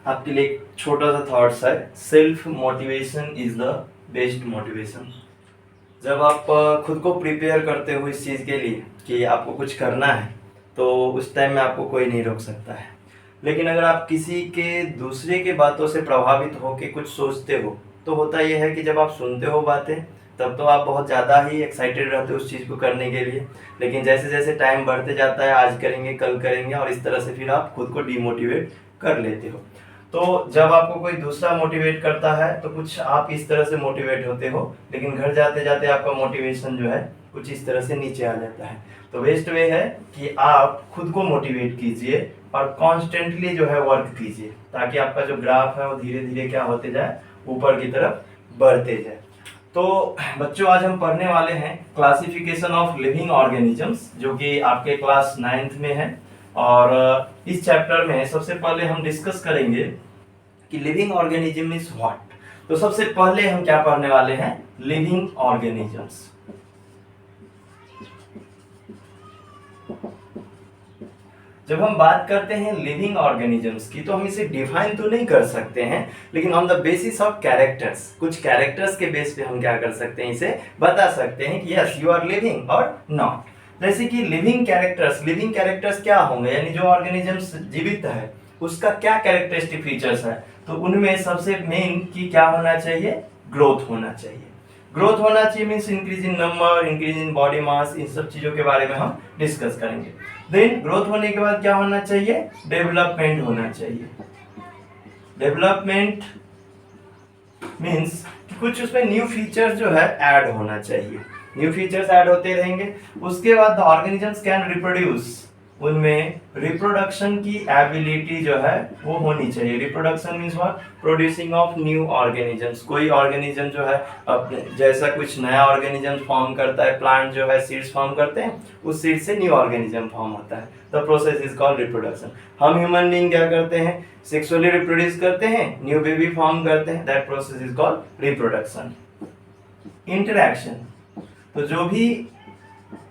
आपके लिए एक छोटा सा थॉट्स है, self motivation is the best motivation. जब आप खुद को प्रिपेयर करते हो इस चीज़ के लिए कि आपको कुछ करना है, तो उस टाइम में आपको कोई नहीं रोक सकता है। लेकिन अगर आप किसी के दूसरे के बातों से प्रभावित होकर कुछ सोचते हो, तो होता यह है कि जब आप सुनते हो बातें, तब तो आप बहुत ज़्यादा ही एक्साइटेड रहते हो उस चीज़ को करने के लिए। लेकिन जैसे जैसे टाइम बढ़ते जाता है, आज करेंगे कल करेंगे, और इस तरह से फिर आप खुद को डीमोटिवेट कर लेते हो। तो जब आपको कोई दूसरा मोटिवेट करता है तो कुछ आप इस तरह से मोटिवेट होते हो, लेकिन घर जाते जाते आपका मोटिवेशन जो है कुछ इस तरह से नीचे आ जाता है। तो बेस्ट वे है कि आप खुद को मोटिवेट कीजिए और कॉन्स्टेंटली जो है वर्क कीजिए, ताकि आपका जो ग्राफ है वो धीरे धीरे क्या होते जाए, ऊपर की तरफ बढ़ते जाए। तो बच्चों, आज हम पढ़ने वाले हैं क्लासिफिकेशन ऑफ लिविंग ऑर्गेनिजम्स, जो कि आपके क्लास 9th में है। और इस चैप्टर में सबसे पहले हम डिस्कस करेंगे कि लिविंग ऑर्गेनिज्म इज व्हाट। तो सबसे पहले हम क्या पढ़ने वाले हैं, लिविंग ऑर्गेनिजम्स। जब हम बात करते हैं लिविंग ऑर्गेनिजम्स की, तो हम इसे डिफाइन तो नहीं कर सकते हैं, लेकिन on the basis of characters, कुछ कैरेक्टर्स के बेस पे हम क्या कर सकते हैं, इसे बता सकते हैं कि यस यू आर लिविंग और नॉट। जैसे कि लिविंग कैरेक्टर्स क्या होंगे, यानी जो ऑर्गेनिजम्स जीवित है उसका क्या कैरेक्टरिस्टिक फीचर्स है। तो उनमें सबसे मेन की क्या होना चाहिए, ग्रोथ होना चाहिए। ग्रोथ होना चाहिए means increase in number, increase in body mass, इन सब चीजों के बारे में हम डिस्कस करेंगे। देन ग्रोथ होने के बाद क्या होना चाहिए, डेवलपमेंट होना चाहिए। डेवलपमेंट मीन्स कुछ उसमें न्यू फीचर्स जो है ऐड होना चाहिए, न्यू फीचर्स ऐड होते रहेंगे। उसके बाद द ऑर्गेनिजम्स कैन रिप्रोड्यूस, उनमें रिप्रोडक्शन की एबिलिटी जो है वो होनी चाहिए। Reproduction means what, producing of new organisms. कोई ऑर्गेनिज्म जो है अपने जैसा कुछ नया ऑर्गेनिज्म फॉर्म करता है, प्लांट जो है सीड्स फॉर्म करते हैं, उस सीड से न्यू ऑर्गेनिज्म फॉर्म होता है। The process is called reproduction. हम ह्यूमन बीइंग क्या करते हैं, सेक्सुअली रिप्रोड्यूस करते हैं, न्यू बेबी फॉर्म करते हैं, that process is called reproduction. Interaction, तो जो भी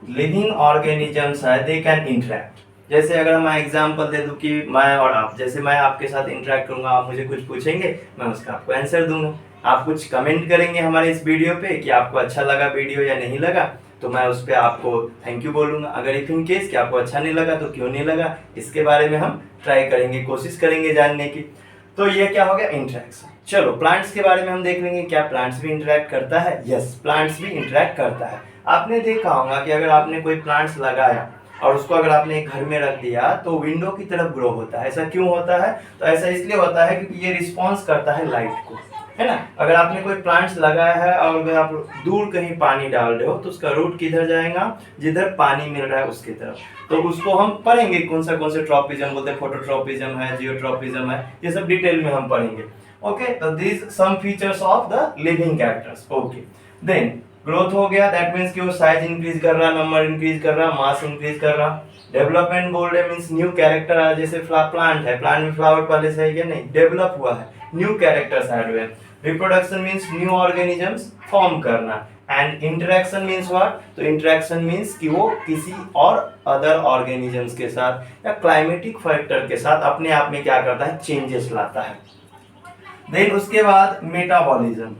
लिविंग ऑर्गेनिजम्स है दे कैन इंटरैक्ट। जैसे अगर मैं एग्जांपल दे दूं कि मैं और आप, जैसे मैं आपके साथ इंटरैक्ट करूंगा, आप मुझे कुछ पूछेंगे, मैं उसका आपको आंसर दूंगा। आप कुछ कमेंट करेंगे हमारे इस वीडियो पे कि आपको अच्छा लगा वीडियो या नहीं लगा, तो मैं उस पर आपको थैंक यू बोलूंगा। अगर इफ इन केस कि आपको अच्छा नहीं लगा तो क्यों नहीं लगा, इसके बारे में हम ट्राई करेंगे, कोशिश करेंगे जानने की। तो ये क्या हो गया, इंटरेक्शन। चलो प्लांट्स के बारे में हम देख लेंगे, क्या प्लांट्स भी इंटरेक्ट करता है। यस, प्लांट्स भी इंटरेक्ट करता है। आपने देखा होगा कि अगर आपने कोई प्लांट्स लगाया और उसको अगर आपने एक घर में रख दिया तो विंडो की तरफ ग्रो होता है। ऐसा क्यों होता है, तो ऐसा इसलिए होता है क्योंकि ये रिस्पॉन्स करता है लाइट को, है ना। अगर आपने कोई प्लांट्स लगाया है और अगर आप दूर कहीं पानी डाल रहे हो तो उसका रूट किधर जाएगा, जिधर पानी मिल रहा है उसकी तरफ। तो उसको हम पढ़ेंगे कौन से ट्रॉपिज्म बोलते हैं, फोटोट्रॉपिज्म है, जियोट्रॉपिज्म है, ये सब डिटेल में हम पढ़ेंगे। ओके, तो this some features of the living characters. Okay, then growth हो गया, दैट मीन्स कि वो साइज इंक्रीज कर रहा, नंबर इंक्रीज कर रहा, मास इंक्रीज कर रहा। डेवलपमेंट बोल रहे मीन्स न्यू कैरेक्टर आ, जैसे प्लांट है, प्लांट में फ्लावर पहले से है क्या, नहीं, डेवलप हुआ है, न्यू कैरेक्टर्स ऐड हुए। Reproduction means new organisms form करना। एंड इंटरेक्शन मीन्स व्हाट, तो इंटरेक्शन मीन्स कि वो किसी और अदर ऑर्गेनिजम्स के साथ या क्लाइमेटिक फैक्टर के साथ अपने आप में क्या करता है, चेंजेस लाता है। देन उसके बाद मेटाबॉलिज्म।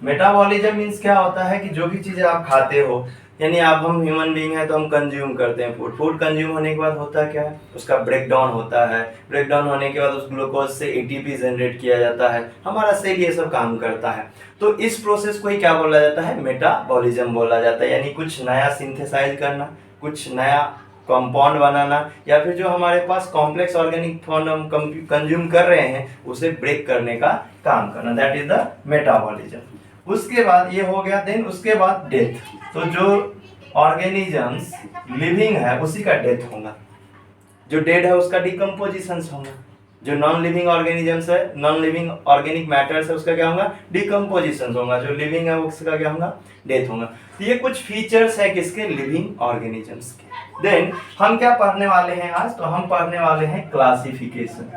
मेटाबॉलिज्म मीन्स क्या होता है कि जो भी चीजें आप खाते हो, यानी आप, हम ह्यूमन बीइंग है तो हम कंज्यूम करते हैं फूड। फूड कंज्यूम होने के बाद होता क्या है, उसका ब्रेक डाउन होता है। ब्रेक डाउन होने के बाद उस ग्लूकोज से एटीपी जनरेट किया जाता है, हमारा सेल ये सब काम करता है। तो इस प्रोसेस को ही क्या बोला जाता है, मेटाबॉलिज्म बोला जाता है। यानी कुछ नया सिंथेसाइज करना, कुछ नया कंपाउंड बनाना, या फिर जो हमारे पास कॉम्प्लेक्स ऑर्गेनिक फॉर्म हम कंज्यूम कर रहे हैं उसे ब्रेक करने का काम करना, दैट इज द मेटाबॉलिज्म। उसके बाद ये हो गया। देन उसके बाद डेथ। तो जो ऑर्गेनिजम्स लिविंग है उसी का डेथ होगा, जो डेड है उसका डिकम्पोजिशन होगा। जो नॉन लिविंग ऑर्गेनिजम्स है, नॉन लिविंग ऑर्गेनिक मैटर्स है, उसका क्या होगा, डिकम्पोजिशन होगा। जो लिविंग है उसका क्या होगा, डेथ होगा। तो ये कुछ फीचर्स है किसके, लिविंग ऑर्गेनिजम्स के। देन हम क्या पढ़ने वाले हैं आज, तो हम पढ़ने वाले हैं क्लासिफिकेशन।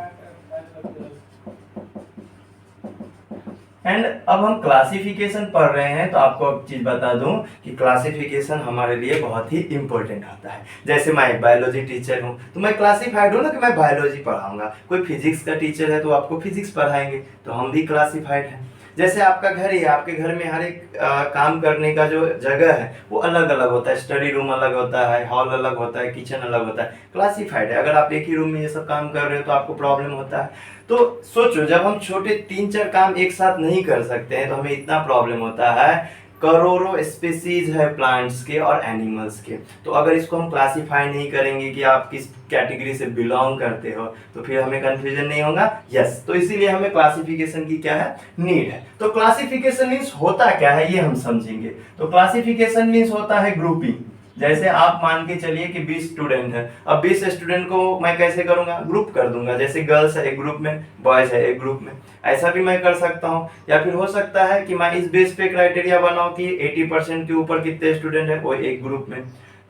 एंड अब हम क्लासिफिकेशन पढ़ रहे हैं, तो आपको एक चीज बता दूं कि क्लासिफिकेशन हमारे लिए बहुत ही इंपॉर्टेंट होता है। जैसे मैं एक बायोलॉजी टीचर हूं, तो मैं क्लासिफाइड हूं ना कि मैं बायोलॉजी पढ़ाऊंगा। कोई फिजिक्स का टीचर है तो आपको फिजिक्स पढ़ाएंगे, तो हम भी क्लासिफाइड हैं। जैसे आपका घर ही है, आपके घर में हर एक काम करने का जो जगह है वो अलग अलग होता है। स्टडी रूम अलग होता है, हॉल अलग होता है, किचन अलग होता है, क्लासिफाइड है। अगर आप एक ही रूम में ये सब काम कर रहे हो तो आपको प्रॉब्लम होता है। तो सोचो, जब हम छोटे 3-4 काम एक साथ नहीं कर सकते हैं तो हमें इतना प्रॉब्लम होता है। करोड़ों स्पीसीज है प्लांट्स के और एनिमल्स के, तो अगर इसको हम क्लासिफाई नहीं करेंगे कि आप किस कैटेगरी से बिलोंग करते हो तो फिर हमें कंफ्यूजन नहीं होगा। यस, तो इसीलिए हमें क्लासिफिकेशन की क्या है, नीड है। तो क्लासिफिकेशन मीन्स होता क्या है ये हम समझेंगे। तो क्लासिफिकेशन मीन्स होता है ग्रुपिंग। जैसे आप मान के चलिए कि 20 स्टूडेंट है, अब 20 स्टूडेंट को मैं कैसे करूंगा, ग्रुप कर दूंगा। जैसे गर्ल्स है एक ग्रुप में, बॉयज है एक ग्रुप में, ऐसा भी मैं कर सकता हूँ। या फिर हो सकता है कि मैं इस बेस पे क्राइटेरिया बनाऊं कि 80% के ऊपर कितने स्टूडेंट है वो एक ग्रुप में,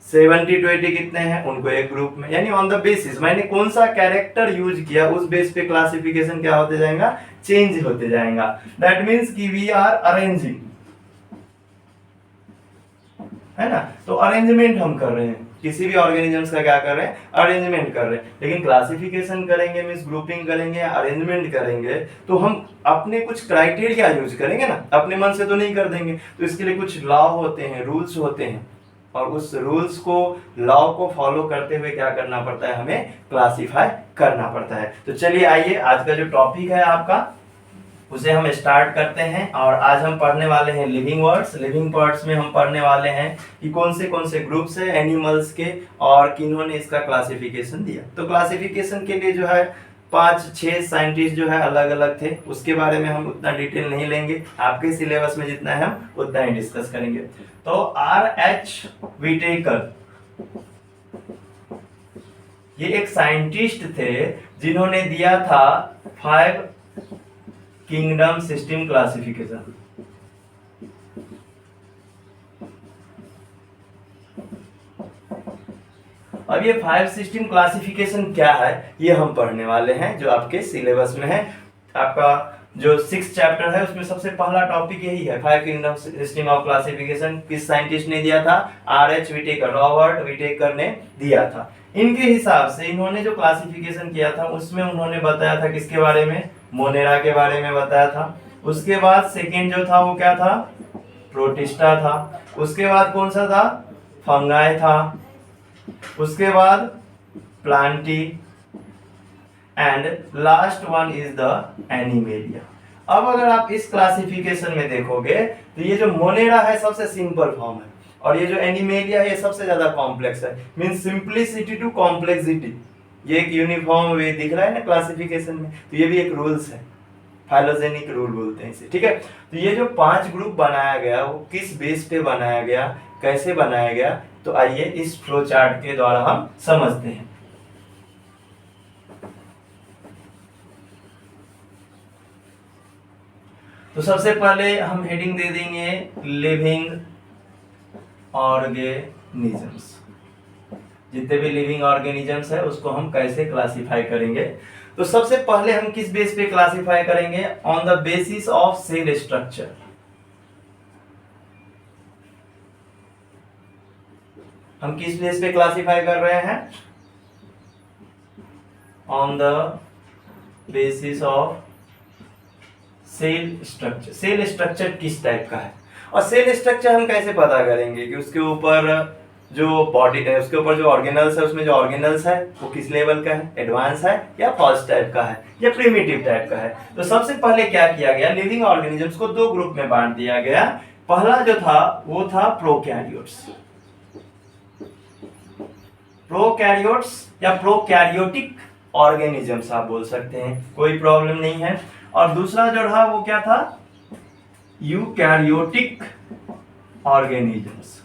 70 to 80 कितने हैं उनको एक ग्रुप में। यानी ऑन द बेसिस मैंने कौन सा कैरेक्टर यूज किया उस बेस पे क्लासिफिकेशन क्या होते जाएगा, चेंज होते जाएगा। दैट मीन्स कि वी आर अरेंजिंग, है ना। तो अरेंजमेंट हम कर रहे हैं, किसी भी ऑर्गेनिजम्स का क्या कर रहे हैं, अरेंजमेंट कर रहे हैं। लेकिन क्लासिफिकेशन करेंगे मींस ग्रुपिंग करेंगे या अरेंजमेंट करेंगे तो हम अपने कुछ क्राइटेरिया यूज करेंगे ना, अपने मन से तो नहीं कर देंगे। तो इसके लिए कुछ लॉ होते हैं, रूल्स होते हैं, और उस रूल्स को, लॉ को फॉलो करते हुए क्या करना पड़ता है, हमें क्लासिफाई करना पड़ता है। तो चलिए आइए, आज का जो टॉपिक है आपका उसे हम स्टार्ट करते हैं। और आज हम पढ़ने वाले हैं लिविंग वर्ड्स। लिविंग वर्ड्स में हम पढ़ने वाले हैं कि कौन से ग्रुप्स है एनिमल्स के और किन्होंने इसका क्लासिफिकेशन दिया। तो क्लासिफिकेशन के लिए जो है 5-6 साइंटिस्ट जो है अलग अलग थे, उसके बारे में हम उतना डिटेल नहीं लेंगे, आपके सिलेबस में जितना है हम उतना ही डिस्कस करेंगे। तो R.H. व्हिटेकर ये एक साइंटिस्ट थे जिन्होंने दिया था 5 किंगडम सिस्टम क्लासिफिकेशन। अब ये 5 सिस्टम क्लासिफिकेशन क्या है ये हम पढ़ने वाले हैं, जो आपके सिलेबस में है। आपका जो 6th चैप्टर है उसमें सबसे पहला टॉपिक यही है, 5 किंगडम सिस्टम ऑफ क्लासिफिकेशन। किस साइंटिस्ट ने दिया था, R.H. व्हिटेकर, रॉबर्ट व्हिटेकर ने दिया था। इनके हिसाब से इन्होंने जो क्लासिफिकेशन किया था उसमें उन्होंने बताया था किसके बारे में, मोनेरा के बारे में बताया था। उसके बाद सेकेंड जो था वो क्या था, प्रोटिस्टा था। उसके बाद कौन सा था, फंगाई था। उसके बाद Plantae, and last one is the animalia. अब अगर आप इस क्लासिफिकेशन में देखोगे तो ये जो मोनेरा है सबसे सिंपल फॉर्म है, और ये जो एनिमेलिया है ये सबसे ज्यादा कॉम्प्लेक्स है। मींस सिंपलिसिटी टू कॉम्प्लेक्सिटी, ये एक यूनिफॉर्म वे दिख रहा है ना क्लासिफिकेशन में, तो ये भी एक रूल्स है, फाइलोजेनिक रूल बोलते हैं इसे, ठीक है। तो ये जो 5 ग्रुप बनाया गया वो किस बेस पे बनाया गया, कैसे बनाया गया, तो आइए इस फ्लो चार्ट के द्वारा हम समझते हैं। तो सबसे पहले हम हेडिंग दे देंगे लिविंग ऑर्गेनिजम्स। जितने भी लिविंग ऑर्गेनिजम्स है उसको हम कैसे क्लासिफाई करेंगे। तो सबसे पहले हम किस बेस पे क्लासिफाई करेंगे, on the basis of cell structure. हम किस बेस पे क्लासिफाई कर रहे हैं, on the basis of cell structure. Cell structure किस टाइप का है, और सेल स्ट्रक्चर हम कैसे पता करेंगे कि उसके ऊपर जो बॉडी है, उसके ऊपर जो ऑर्गेनल्स है, उसमें जो ऑर्गेनल्स है वो किस लेवल का है, एडवांस है या फर्स्ट टाइप का है या प्रिमिटिव टाइप का है। तो सबसे पहले क्या किया गया, लिविंग ऑर्गेनिजम्स को 2 ग्रुप में बांट दिया गया। पहला जो था वो था प्रोकैरियोट्स, प्रोकैरियोट्स या प्रोकैरियोटिक ऑर्गेनिजम्स आप बोल सकते हैं, कोई प्रॉब्लम नहीं है। और दूसरा जो रहा वो क्या था, यूकैरियोटिक ऑर्गेनिजम्स,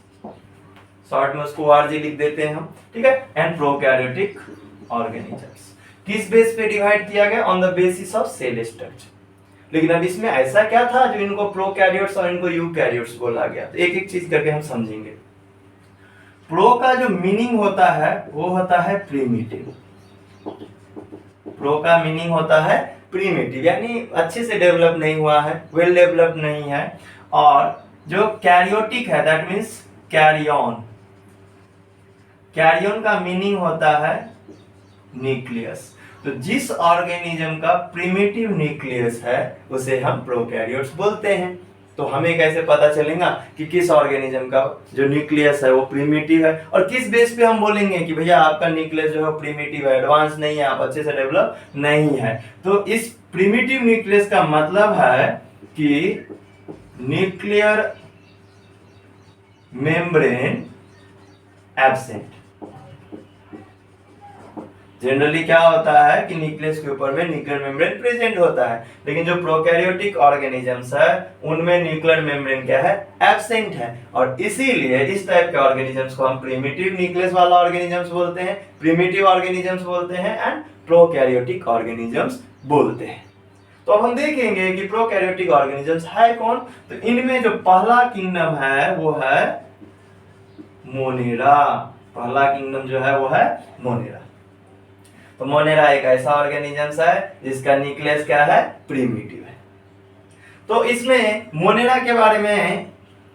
शॉर्ट में उसको आरजी लिख देते हैं हम, ठीक है। एंड प्रोकैरियोटिक ऑर्गेनिजम्स किस बेस पे डिवाइड किया गया, on the basis of cell structure. लेकिन अब इसमें ऐसा क्या था जो इनको प्रोकैरियोट्स और इनको यूकैरियोट्स बोला गया, तो एक एक चीज करके हम समझेंगे। प्रो का जो मीनिंग होता है वो होता है प्रिमिटिव, प्रो का मीनिंग होता है प्रीमिटिव यानी अच्छे से डेवलप नहीं हुआ है, वेल डेवलप नहीं है। और जो कैरियोटिक है that means carry on. Carry on का मीनिंग होता है न्यूक्लियस। तो जिस ऑर्गेनिज्म का प्रिमिटिव न्यूक्लियस है उसे हम प्रोकैरियोट्स बोलते हैं। तो हमें कैसे पता चलेगा कि किस ऑर्गेनिज्म का जो न्यूक्लियस है वो प्रिमिटिव है, और किस बेस पे हम बोलेंगे कि भैया आपका न्यूक्लियस जो है प्रिमिटिव है, एडवांस नहीं है, आप अच्छे से डेवलप नहीं है। तो इस प्रिमिटिव न्यूक्लियस का मतलब है कि न्यूक्लियर मेम्ब्रेन एब्सेंट। जनरली क्या होता है कि न्यूक्लियस के ऊपर में न्यूक्लियर मेम्ब्रेन प्रेजेंट होता है, लेकिन जो प्रोकैरियोटिक ऑर्गेनिजम्स है उनमें न्यूक्लियर मेम्ब्रेन क्या है, एब्सेंट है। और इसीलिए इस टाइप के ऑर्गेनिजम्स को हम प्रिमिटिव न्यूक्लियस वाला ऑर्गेनिजम्स बोलते हैं, प्रिमिटिव ऑर्गेनिजम्स बोलते हैं एंड प्रोकैरियोटिक ऑर्गेनिजम्स बोलते हैं। तो अब हम देखेंगे कि प्रोकैरियोटिक ऑर्गेनिजम्स है कौन। तो इनमें जो पहला किंगडम है वो है मोनेरा। पहला किंगडम जो है वो है मोनेरा। तो मोनेरा एक ऐसा ऑर्गेनिजम्स है जिसका न्यूक्लियस क्या है, प्रिमिटिव है। तो इसमें मोनेरा के बारे में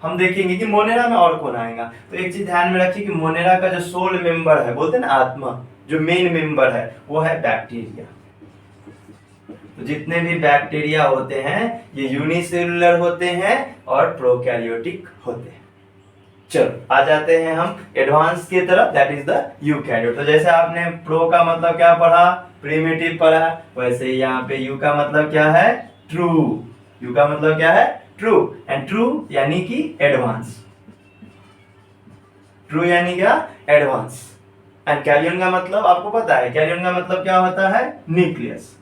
हम देखेंगे कि मोनेरा में और कौन आएगा। तो एक चीज ध्यान में रखिए कि मोनेरा का जो सोल मेंबर है, बोलते हैं ना आत्मा, जो मेन मेंबर है वो है बैक्टीरिया। तो जितने भी बैक्टीरिया होते हैं ये यूनिसेलुलर होते हैं और प्रोकैरियोटिक होते हैं। चलो आ जाते हैं हम एडवांस की तरफ, दैट इज द यूकैरियोट। तो जैसे आपने प्रो का मतलब क्या पढ़ा, प्रिमिटिव पढ़ा, वैसे ही यहाँ पे यू का मतलब क्या है, ट्रू। यू का मतलब क्या है, ट्रू। एंड ट्रू यानी कि एडवांस। ट्रू यानी क्या, एडवांस। एंड कैरियन का मतलब आपको पता है, कैरियन का मतलब क्या होता है, न्यूक्लियस।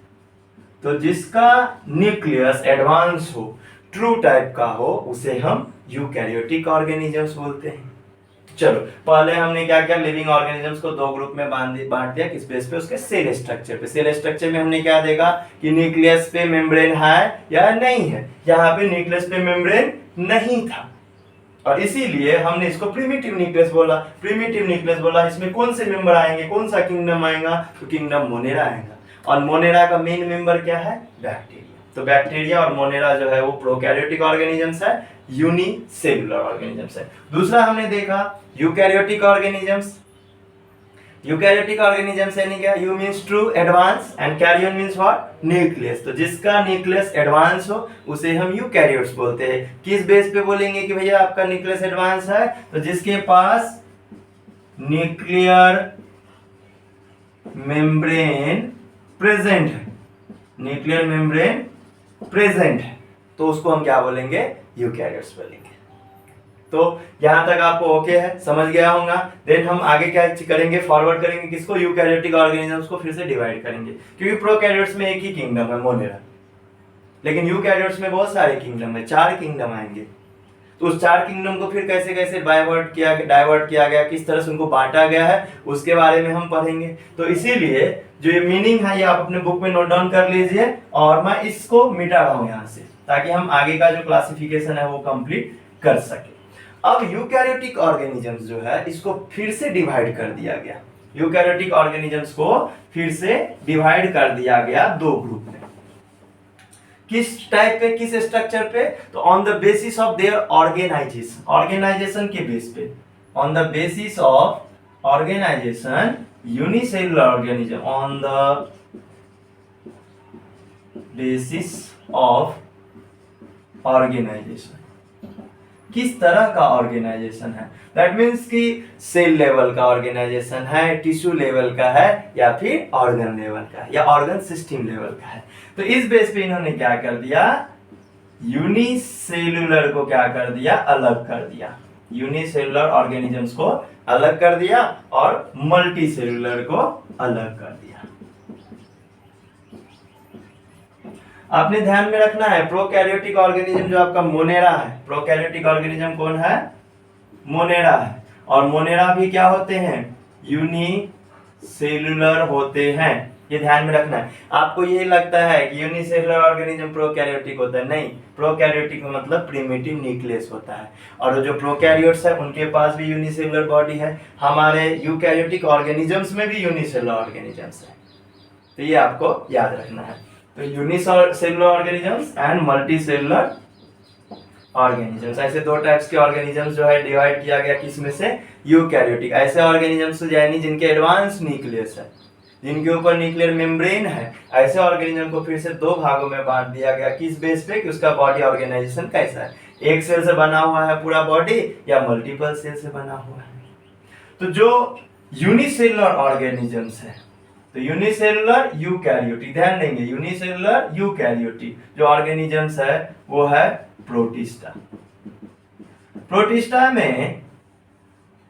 तो जिसका न्यूक्लियस एडवांस हो, ट्रू टाइप का हो, उसे हम यूकैरियोटिक ऑर्गेनिजम्स बोलते हैं। चलो पहले हमने क्या किया, लिविंग ऑर्गेनिजम्स को दो ग्रुप में बांट दिया। किस बेस पे, उसके सेल स्ट्रक्चर पे। सेल स्ट्रक्चर में हमने क्या देखा कि न्यूक्लियस पे मेम्ब्रेन है या नहीं है। यहाँ पे न्यूक्लियस पे मेम्ब्रेन नहीं था और इसीलिए हमने इसको प्रिमिटिव न्यूक्लियस बोला। प्रिमिटिव न्यूक्लियस बोला, इसमें कौन से मेंबर आएंगे, कौन सा किंगडम आएगा, तो किंगडम मोनेरा आएगा। और मोनेरा का मेन मेंबर क्या है, बैक्टीरिया। तो बैक्टीरिया और मोनेरा जो है वो प्रोकैरियोटिक ऑर्गेनिजम्स है, यूनिसेलुलर ऑर्गेनिजम्स है। दूसरा हमने देखा यूकैरियोटिक ऑर्गेनिजम्स। यूकैरियोटिक ऑर्गेनिजम्स यानी क्या, eu means true, advance, and karyon means what, nucleus. तो जिसका न्यूक्लियस एडवांस हो उसे हम यूकैरियोट्स बोलते हैं। किस बेस पे बोलेंगे कि भैया आपका न्यूक्लियस एडवांस है, तो जिसके पास न्यूक्लियर मेम्ब्रेन प्रेजेंट है, न्यूक्लियर मेम्ब्रेन प्रेजेंट है, तो उसको हम क्या बोलेंगे, यूकैरियोट्स बोलेंगे। तो यहां तक आपको ओके है, समझ गया होगा। देन हम आगे क्या करेंगे, फॉरवर्ड करेंगे किसको, यूकैरियोटिक ऑर्गेनिजम्स को फिर से डिवाइड करेंगे। क्योंकि प्रोकैरियोट्स में एक ही किंगडम है, मोनेरा, लेकिन यूकैरियोट्स में बहुत सारे किंगडम है, 4 किंगडम आएंगे। तो उस 4 किंगडम को फिर कैसे कैसे डाइवर्ट किया गया, किस तरह से उनको बांटा गया है, उसके बारे में हम पढ़ेंगे। तो इसीलिए जो ये मीनिंग है ये आप अपने बुक में नोट डाउन कर लीजिए, और मैं इसको मिटा रहा हूं यहाँ से, ताकि हम आगे का जो क्लासिफिकेशन है वो कंप्लीट कर सके। अब यूकैरियोटिक ऑर्गेनिजम्स जो है इसको फिर से डिवाइड कर दिया गया। यूकैरियोटिक ऑर्गेनिजम्स को फिर से डिवाइड कर दिया गया 2 ग्रुप में। किस टाइप पे, किस स्ट्रक्चर पे, तो on the basis of their organisation, organisation के बेस पे, on the basis of organisation, unicellular organism, on the basis of organisation. किस तरह का ऑर्गेनाइजेशन है, दैट मीन्स कि सेल लेवल का ऑर्गेनाइजेशन है, टिश्यू लेवल का है, या फिर ऑर्गन लेवल का है, या ऑर्गन सिस्टम लेवल का है। तो इस बेस पे इन्होंने क्या कर दिया, यूनिसेलुलर को क्या कर दिया, अलग कर दिया। यूनिसेलुलर ऑर्गेनिजम्स को अलग कर दिया और मल्टीसेलुलर को अलग कर दिया। आपने ध्यान में रखना है, प्रोकैरियोटिक ऑर्गेनिज्म जो आपका मोनेरा है, प्रोकैरियोटिक ऑर्गेनिज्म कौन है, मोनेरा है। और मोनेरा भी क्या होते हैं, यूनिसेलुलर होते हैं, ये ध्यान में रखना है। आपको ये लगता है कि यूनिसेलुलर ऑर्गेनिज्म प्रोकैरियोटिक होता है, नहीं, प्रोकैरियोटिक का मतलब प्रिमिटिव न्यूक्लियस होता है। और जो प्रोकैरियोट्स है उनके पास भी यूनिसेलुलर बॉडी है, हमारे यूकैरियोटिक ऑर्गेनिजम्स में भी यूनिसेलुलर ऑर्गेनिजम्स है। तो ये आपको याद रखना है। तो unicellular organisms and multi cellular organisms, ऐसे दो टाइप्स के ऑर्गेनिजम्स जो है डिवाइड किया गया किसमें से, यूकैरियोटिक। ऐसे ऑर्गेनिजम्स यानी जिनके एडवांस न्यूक्लियस है, जिनके ऊपर न्यूक्लियर मेम्ब्रेन है, ऐसे ऑर्गेनिज्म को फिर से दो भागों में बांट दिया गया। किस बेस पे कि उसका बॉडी ऑर्गेनाइजेशन कैसा है, एक सेल से बना हुआ है पूरा बॉडी या मल्टीपल सेल से बना हुआ है। तो जो यूनिसेलुलर ऑर्गेनिजम्स है, तो यूनिसेलुलर यूकैरियोटिक, ध्यान देंगे यूनिसेलुलर यूकैरियोटिक जो ऑर्गेनिजम्स है वो है प्रोटिस्टा। प्रोटिस्टा में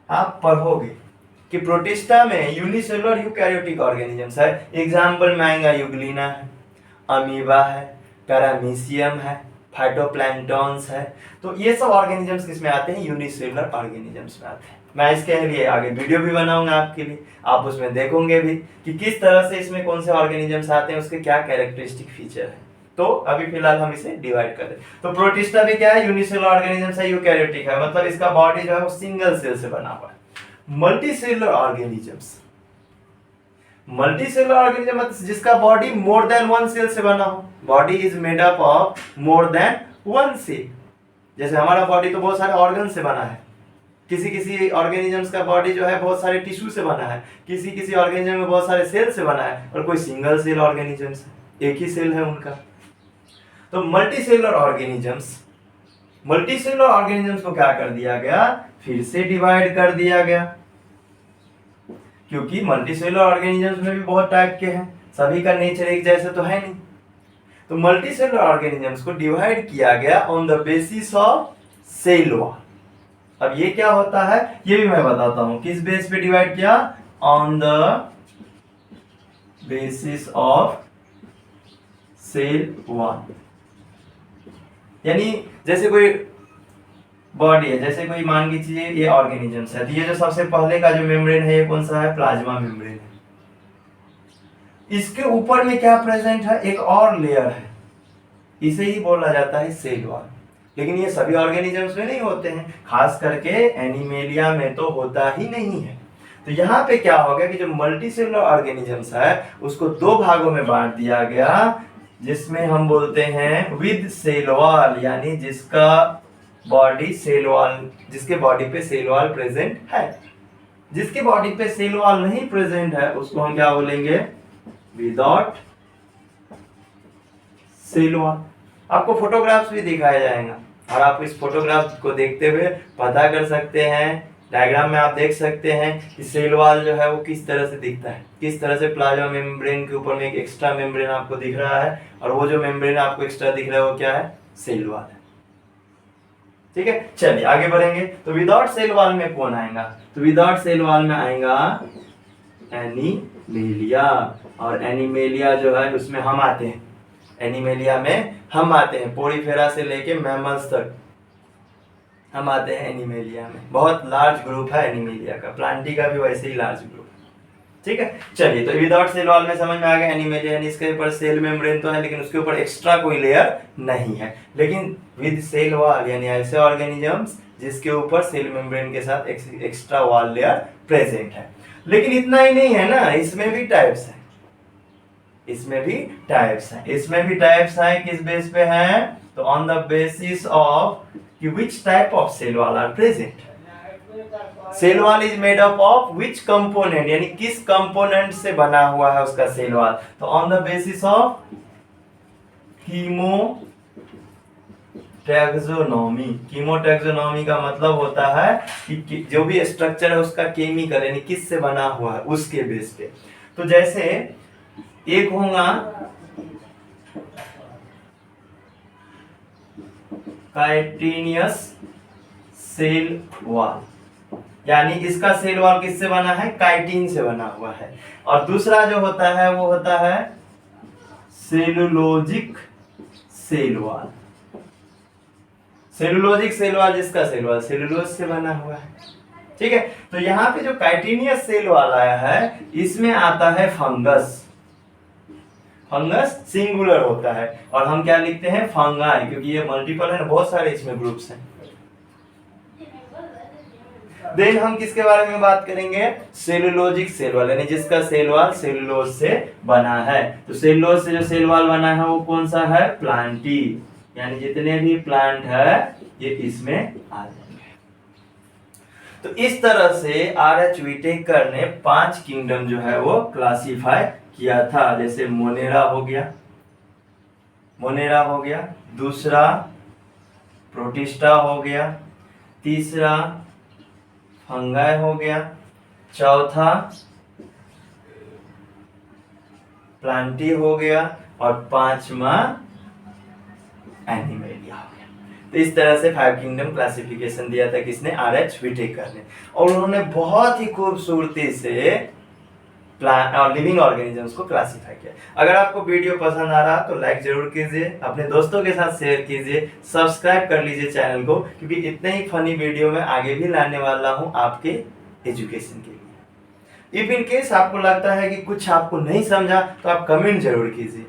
आप पढ़ोगे कि प्रोटिस्टा में यूनिसेलुलर यूकैरियोटिक ऑर्गेनिजम्स है। एग्जाम्पल में आएगा यूग्लिना है, अमीबा है, पैरामीशियम है, फाइटोप्लैंक्टन्स है। तो ये सब ऑर्गेनिजम्स किसमें आते हैं, यूनिसेलुलर ऑर्गेनिजम्स में आते हैं। मैं इसके लिए आगे वीडियो भी बनाऊंगा आपके लिए, आप उसमें देखोगे भी कि किस तरह से इसमें कौन से ऑर्गेनिजम्स आते हैं, उसके क्या कैरेक्टरिस्टिक फीचर है। तो अभी फिलहाल हम इसे डिवाइड कर दें। तो प्रोटिस्टा भी क्या है, यूनिसेलुलर ऑर्गेनिजम्स है, यूकैरियोटिक है, मतलब इसका बॉडी जो है वो सिंगल सेल से बना हुआ है। मल्टीसेलुलर ऑर्गेनिजम्स, मल्टीसेलुलर ऑर्गेनिज्म मतलब जिसका body more than one cell से बना हो, body is made up of more than one cell. जैसे हमारा बॉडी तो बहुत सारे ऑर्गन से बना है, किसी किसी ऑर्गेनिजम्स का बॉडी जो है बहुत सारे टिश्यू से बना है, किसी किसी ऑर्गेनिज्म में बहुत सारे सेल से बना है, और कोई सिंगल सेल ऑर्गेनिजम्स है, एक ही सेल है उनका। तो मल्टीसेलुलर ऑर्गेनिजम्स, मल्टीसेलुलर ऑर्गेनिजम्स को क्या कर दिया गया, फिर से डिवाइड कर दिया गया, क्योंकि मल्टीसेलुलर ऑर्गेनिजम्स में भी बहुत टाइप के हैं, सभी का नेचर एक जैसे तो है नहीं। तो मल्टीसेलुलर ऑर्गेनिजम्स को डिवाइड किया गया on the basis of cell wall. अब ये क्या होता है ये भी मैं बताता हूं, किस बेस पे डिवाइड किया, on the basis of cell wall. यानी जैसे कोई बॉडी है, जैसे कोई मान के चलिए ये ऑर्गेनिजम्स है, तो ये जो सबसे पहले का जो मेम्ब्रेन है ये कौन सा है, प्लाज्मा मेम्ब्रेन है। इसके ऊपर में क्या प्रेजेंट है, एक और लेयर है, इसे ही बोला जाता है सेल वॉल। लेकिन ये सभी ऑर्गेनिजम्स में नहीं होते हैं, खास करके एनिमेलिया में तो होता ही नहीं है। तो यहाँ पे क्या हो गया कि जो मल्टीसेलुलर ऑर्गेनिजम्स है उसको दो भागों में बांट दिया गया, जिसमें हम बोलते हैं विद सेल वॉल, यानी जिसका बॉडी सेल वॉल, जिसके बॉडी पे सेल वॉल प्रेजेंट है। जिसके बॉडी पे सेल वॉल नहीं प्रेजेंट है उसको हम क्या बोलेंगे, विदाउट सेल वॉल। आपको फोटोग्राफ्स भी दिखाया जाएगा और आप इस फोटोग्राफ को देखते हुए पता कर सकते हैं, डायग्राम में आप देख सकते हैं कि सेल वॉल जो है वो किस तरह से दिखता है, किस तरह से प्लाज्मा मेम्ब्रेन के ऊपर में एक एक्स्ट्रा मेम्ब्रेन आपको दिख रहा है, और वो जो मेम्ब्रेन आपको एक्स्ट्रा दिख रहा है वो क्या है, सेल वॉल है। ठीक है, चलिए आगे बढ़ेंगे। तो विदाउट सेल वॉल में कौन आएगा, तो विदाउट सेल वॉल में आएगा एनिमेलिया, और एनिमेलिया जो है उसमें हम आते हैं, एनिमेलिया में हम आते हैं, पोरीफेरा से लेके मैमल्स तक हम आते हैं एनिमेलिया में। बहुत लार्ज ग्रुप है एनिमेलिया का, प्लांटी का भी वैसे ही लार्ज ग्रुप। ठीक है, चलिए तो विदाउट सेल वॉल में समझ में आ गया एनिमेलिया, यानी इसके ऊपर सेल मेम्ब्रेन तो है लेकिन उसके ऊपर एक्स्ट्रा कोई लेयर नहीं है। लेकिन विद सेल वॉल यानी ऐसे ऑर्गेनिजम्स जिसके ऊपर सेल मेम्ब्रेन के साथ एक्स्ट्रा वॉल लेयर प्रेजेंट है। लेकिन इतना ही नहीं है ना, इसमें भी टाइप्स है, इसमें भी टाइप्स हैं, इसमें भी टाइप्स हैं। किस बेस पे हैं, तो ऑन द बेसिस ऑफ कि which type of cell wall are present. Cell wall is made up of which component, यानी किस कंपोनेंट से बना हुआ है उसका सेल वॉल, तो on the basis of chemotaxonomy. Chemotaxonomy का मतलब होता है कि जो भी स्ट्रक्चर है उसका केमिकल यानी किस से बना हुआ है उसके बेस पे। तो जैसे एक होगा काइटिनियस सेल वॉल, यानी इसका सेल वॉल किससे बना है, काइटिन से बना हुआ है। और दूसरा जो होता है वो होता है cellulosic cell wall. Cellulosic cell wall जिसका सेल वॉल सेलुलोज से बना हुआ है। ठीक है, तो यहाँ पे जो काइटिनियस सेल वॉल आया है इसमें आता है फंगस। फंगस सिंगुलर होता है और हम क्या लिखते हैं, फंगाई, क्योंकि ये मल्टीपल है ना, बहुत सारे इसमें ग्रुप्स हैं। देन हम किसके बारे में बात करेंगे, सेलुलोजिक सेल वॉल, यानी जिसका सेल वॉल सेलुलोज से बना है। तो सेलुलोज से जो सेल वॉल बना है वो कौन सा है, प्लांटी, यानी जितने भी प्लांट है ये इसमें आ जाएंगे। तो इस तरह से आर.एच. व्हिटेकर ने 5 किंगडम जो है वो क्लासिफाई किया था। जैसे मोनेरा हो गया, मोनेरा हो गया, दूसरा प्रोटिस्टा हो गया, तीसरा फंगाई हो गया, चौथा प्लांटी हो गया और पांचवा एनिमेलिया हो गया। तो इस तरह से 5 किंगडम क्लासिफिकेशन दिया था किसने, आर.एच. व्हिटेकर ने। और उन्होंने बहुत ही खूबसूरती से प्लांट और लिविंग ऑर्गेनिजम्स को क्लासिफाई किया। अगर आपको वीडियो पसंद आ रहा तो लाइक जरूर कीजिए, अपने दोस्तों के साथ शेयर कीजिए, सब्सक्राइब कर लीजिए चैनल को, क्योंकि इतने ही फनी वीडियो मैं आगे भी लाने वाला हूं आपके एजुकेशन के लिए। इफ इन केस आपको लगता है कि कुछ आपको नहीं समझा तो आप कमेंट जरूर कीजिए।